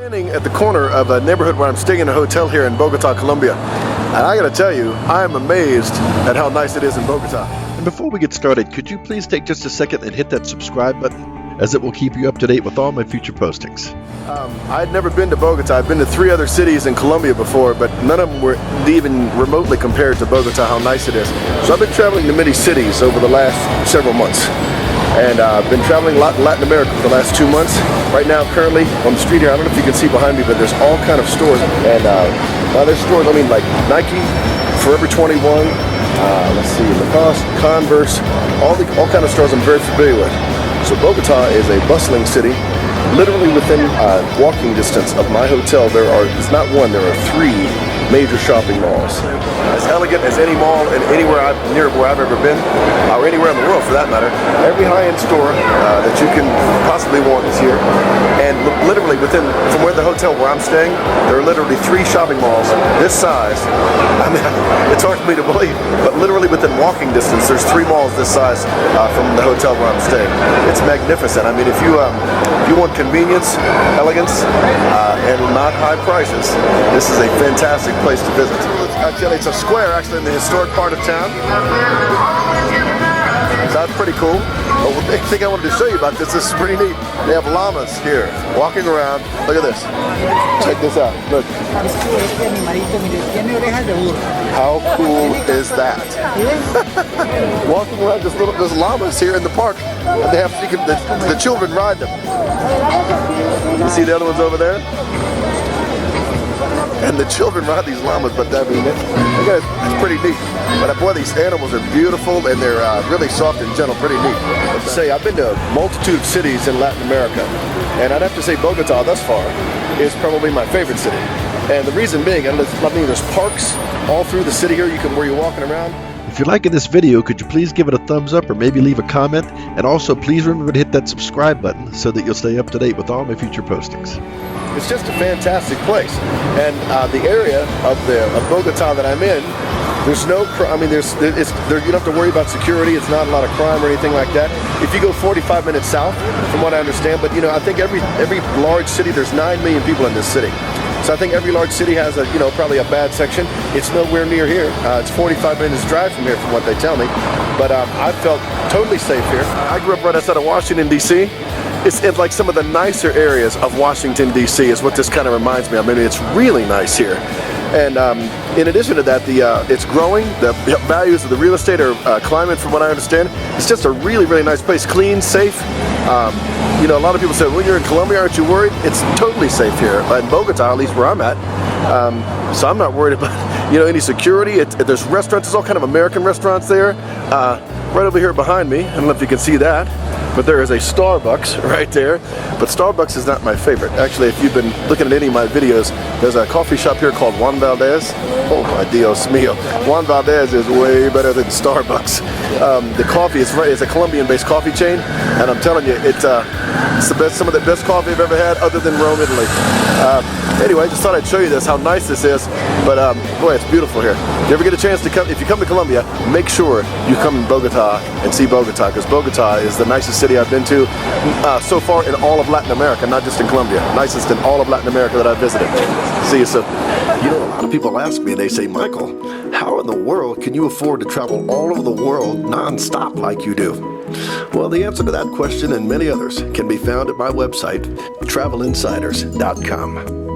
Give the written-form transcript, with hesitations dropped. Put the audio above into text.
Standing at the corner of a neighborhood where I'm staying in a hotel here in Bogota, Colombia. And I gotta tell you, I am amazed at how nice it is in Bogota. And before we get started, could you please take just a second and hit that subscribe button, as it will keep you up to date with all my future postings. I'd never been to Bogota. I've been to 3 other cities in Colombia before, but none of them were even remotely compared to Bogota, how nice it is. So I've been traveling to many cities over the last several months. And I've been traveling a lot in Latin America for the last 2 months. Right now, currently, on the street here, I don't know if you can see behind me, but there's all kind of stores. And by there's stores, I mean like Nike, Forever 21, let's see, Lacoste, Converse, all kind of stores I'm very familiar with. So Bogota is a bustling city. Literally within walking distance of my hotel, there's not one, there are 3 major shopping malls. As elegant as any mall and anywhere near where I've ever been, or anywhere in the world for that matter. Every high-end store that you can possibly want is here. And literally from where the hotel where I'm staying, there are literally 3 shopping malls this size. I mean, it's hard for me to believe, but literally within walking distance, there's 3 malls this size from the hotel where I'm staying. It's magnificent. I mean, if you want convenience, elegance, and not high prices, this is a fantastic place to visit. Actually, it's a square actually in the historic part of town. So that's pretty cool. But the big thing I wanted to show you about this is pretty neat. They have llamas here, walking around. Look at this. Check this out. Look. How cool is that? Walking around, there's llamas here in the park. And they have, the children ride them. You see the other ones over there? And the children ride these llamas, but I mean, it's pretty neat. But boy, these animals are beautiful and they're really soft and gentle, pretty neat. But to say, I've been to a multitude of cities in Latin America, and I'd have to say Bogota thus far is probably my favorite city. And the reason being, I mean, there's parks all through the city here where you're walking around. If you're liking this video, could you please give it a thumbs up or maybe leave a comment? And also, please remember to hit that subscribe button so that you'll stay up to date with all my future postings. It's just a fantastic place. And the area of Bogota that I'm in, there's no, I mean, you don't have to worry about security. It's not a lot of crime or anything like that. If you go 45 minutes south, from what I understand, but I think every large city, there's 9 million people in this city. So I think every large city has probably a bad section. It's nowhere near here. It's 45 minutes drive from here from what they tell me. But I felt totally safe here. I grew up right outside of Washington, D.C. It's like some of the nicer areas of Washington, D.C. is what this kind of reminds me of. I mean, it's really nice here. And in addition to that, it's growing. The values of the real estate are climbing from what I understand. It's just a really, really nice place. Clean, safe. A lot of people say, when you're in Colombia, aren't you worried? It's totally safe here. In Bogota, at least where I'm at. So I'm not worried about, any security. There's restaurants. There's all kind of American restaurants there. Right over here behind me. I don't know if you can see that. But there is a Starbucks right there. But Starbucks is not my favorite. Actually, if you've been looking at any of my videos, there's a coffee shop here called Juan Valdez. Oh my Dios mío. Juan Valdez is way better than Starbucks. The coffee is a Colombian-based coffee chain, and I'm telling you, it's some of the best coffee I've ever had, other than Rome, Italy. Anyway, I just thought I'd show you this, how nice this is. But boy, it's beautiful here. If you ever get a chance to come, if you come to Colombia, make sure you come in Bogota and see Bogota, because Bogota is the nicest city I've been to so far in all of Latin America, not just in Colombia. Nicest in all of Latin America that I've visited. See you soon. A lot of people ask me, they say, Michael, how in the world can you afford to travel all over the world non-stop like you do? Well, the answer to that question and many others can be found at my website, travelinsiders.com.